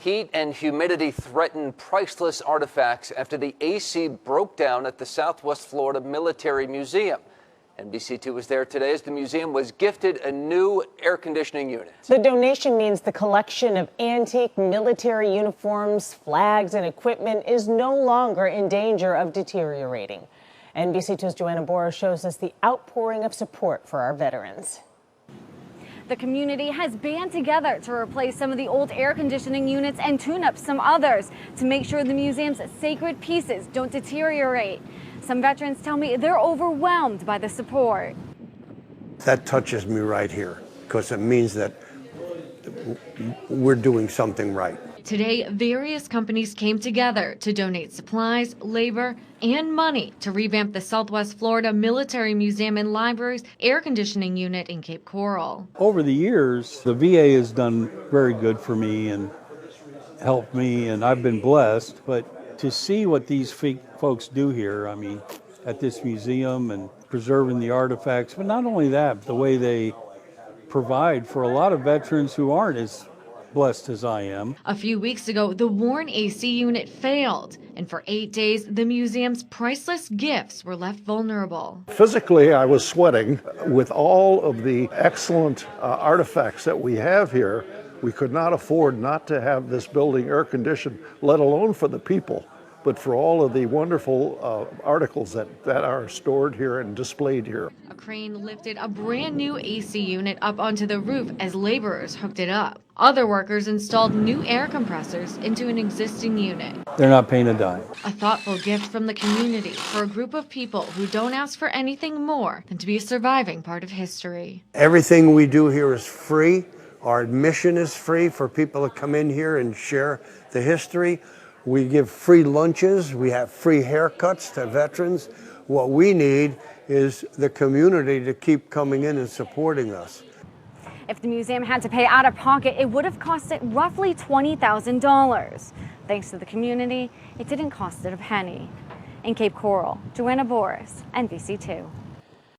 Heat and humidity threaten priceless artifacts after the AC broke down at the Southwest Florida Military Museum. NBC2 was there today as the museum was gifted a new air conditioning unit. The donation means the collection of antique military uniforms, flags, and equipment is no longer in danger of deteriorating. NBC2's Joanna Boris shows us the outpouring of support for our veterans. The community has banded together to replace some of the old air conditioning units and tune up some others to make sure the museum's sacred pieces don't deteriorate. Some veterans tell me they're overwhelmed by the support. That touches me right here because it means that we're doing something right. Today, various companies came together to donate supplies, labor, and money to revamp the Southwest Florida Military Museum and Library's air conditioning unit in Cape Coral. Over the years, the VA has done very good for me and helped me, and I've been blessed. But to see what these folks do here, I mean, at this museum and preserving the artifacts, but not only that, the way they provide for a lot of veterans who aren't as blessed as I am. A few weeks ago, the worn AC unit failed, and for 8 days, the museum's priceless gifts were left vulnerable. Physically, I was sweating. With all of the excellent artifacts that we have here, we could not afford not to have this building air conditioned, let alone for the people, but for all of the wonderful articles that are stored here and displayed here. A crane lifted a brand new AC unit up onto the roof as laborers hooked it up. Other workers installed new air compressors into an existing unit. They're not paying a dime. A thoughtful gift from the community for a group of people who don't ask for anything more than to be a surviving part of history. Everything we do here is free. Our admission is free for people to come in here and share the history. We give free lunches. We have free haircuts to veterans. What we need is the community to keep coming in and supporting us. If the museum had to pay out of pocket, it would have cost it roughly $20,000. Thanks to the community, it didn't cost it a penny. In Cape Coral, Joanna Boris, NBC2.